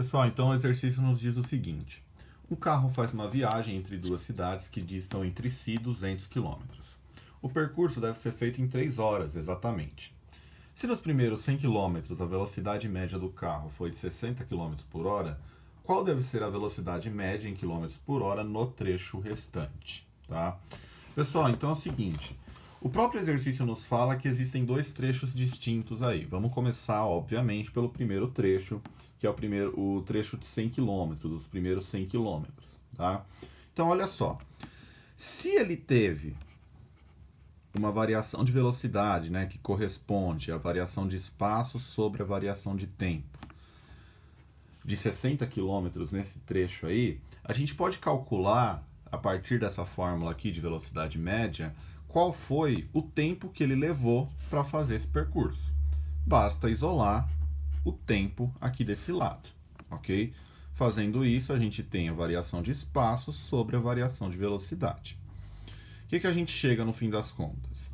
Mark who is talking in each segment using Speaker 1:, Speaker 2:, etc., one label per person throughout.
Speaker 1: Pessoal, então o exercício nos diz o seguinte. Um carro faz uma viagem entre duas cidades que distam entre si 200 km. O percurso deve ser feito em 3 horas, exatamente. Se nos primeiros 100 km a velocidade média do carro foi de 60 km por hora, qual deve ser a velocidade média em km por hora no trecho restante? Tá? Pessoal, então é o seguinte. O próprio exercício nos fala que existem 2 trechos distintos aí. Vamos começar, obviamente, pelo primeiro trecho, que é o trecho de 100 km, os primeiros 100 km. Tá? Então, olha só. Se ele teve uma variação de velocidade, né, que corresponde à variação de espaço sobre a variação de tempo, de 60 km nesse trecho aí, a gente pode calcular, a partir dessa fórmula aqui de velocidade média, qual foi o tempo que ele levou para fazer esse percurso. Basta isolar o tempo aqui desse lado, ok? Fazendo isso, a gente tem a variação de espaço sobre a variação de velocidade. O que a gente chega no fim das contas?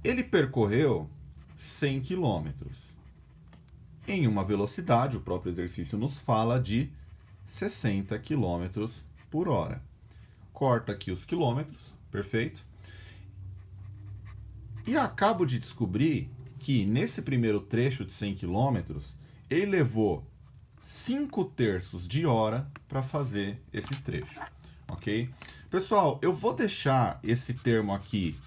Speaker 1: Ele percorreu 100 km em uma velocidade, o próprio exercício nos fala, de 60 km por hora. Corta aqui os quilômetros, perfeito? E acabo de descobrir que nesse primeiro trecho de 100 km, ele levou 5/3 de hora para fazer esse trecho, ok? Pessoal, eu vou deixar esse termo aqui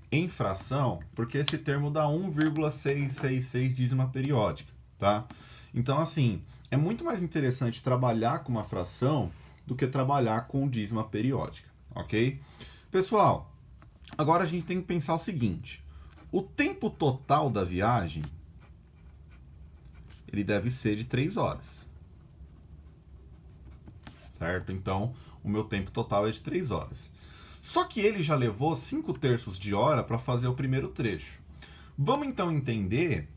Speaker 1: em fração, porque esse termo dá 1,666 dízima periódica, tá? Então, assim, é muito mais interessante trabalhar com uma fração do que trabalhar com dízima periódica, ok? Pessoal, agora a gente tem que pensar o seguinte. O tempo total da viagem, ele deve ser de 3 horas. Certo? Então, o meu tempo total é de 3 horas. Só que ele já levou 5/3 de hora para fazer o primeiro trecho. Vamos então entender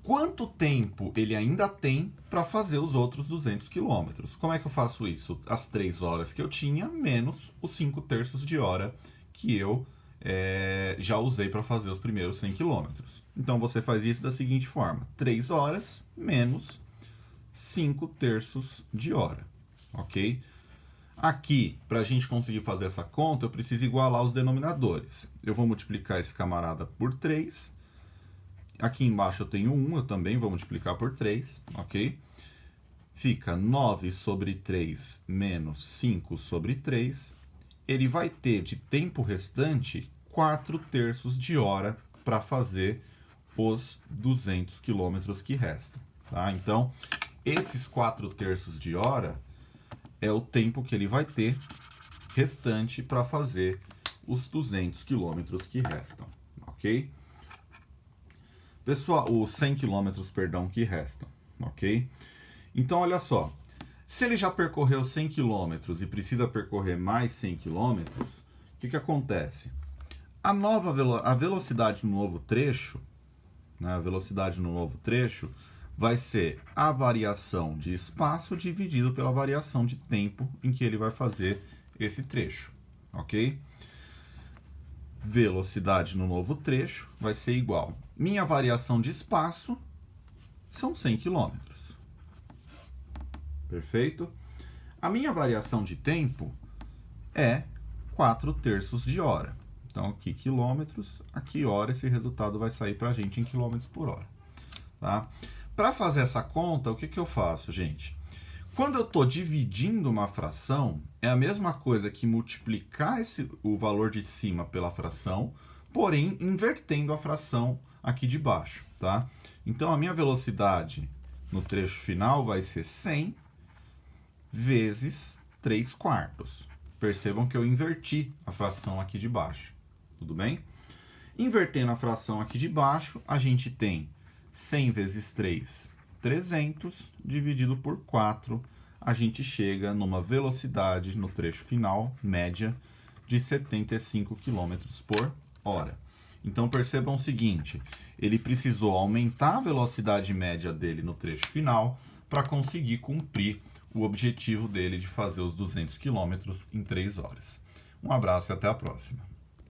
Speaker 1: quanto tempo ele ainda tem para fazer os outros 200 km. Como é que eu faço isso? As 3 horas que eu tinha, menos os 5/3 de hora que eu já usei para fazer os primeiros 100 km. Então, você faz isso da seguinte forma. 3 horas menos 5/3 de hora. Ok? Aqui, para a gente conseguir fazer essa conta, eu preciso igualar os denominadores. Eu vou multiplicar esse camarada por 3. Aqui embaixo eu tenho 1, eu também vou multiplicar por 3, ok? Fica 9 sobre 3 menos 5 sobre 3. Ele vai ter de tempo restante 4/3 de hora para fazer os 200 quilômetros que restam. Tá? Então, esses 4/3 de hora é o tempo que ele vai ter restante para fazer os 200 quilômetros que restam, ok? Pessoal, os 100 quilômetros, perdão, que restam, ok? Então, olha só, se ele já percorreu 100 quilômetros e precisa percorrer mais 100 quilômetros, o que acontece? A velocidade no novo trecho, né, a velocidade no novo trecho vai ser a variação de espaço dividido pela variação de tempo em que ele vai fazer esse trecho, ok? Velocidade no novo trecho vai ser igual. Minha variação de espaço são 100 km. Perfeito? A minha variação de tempo é 4/3 de hora. Então, aqui quilômetros, aqui hora, esse resultado vai sair para a gente em quilômetros por hora. Tá? Para fazer essa conta, o que eu faço, gente? Quando eu estou dividindo uma fração, é a mesma coisa que multiplicar o valor de cima pela fração, porém invertendo a fração aqui de baixo. Tá? Então, a minha velocidade no trecho final vai ser 100 vezes 3/4. Percebam que eu inverti a fração aqui de baixo. Tudo bem? Invertendo a fração aqui de baixo, a gente tem 100 vezes 3, 300, dividido por 4, a gente chega numa velocidade no trecho final, média, de 75 km por hora. Então, percebam o seguinte, ele precisou aumentar a velocidade média dele no trecho final para conseguir cumprir o objetivo dele de fazer os 200 km em 3 horas. Um abraço e até a próxima.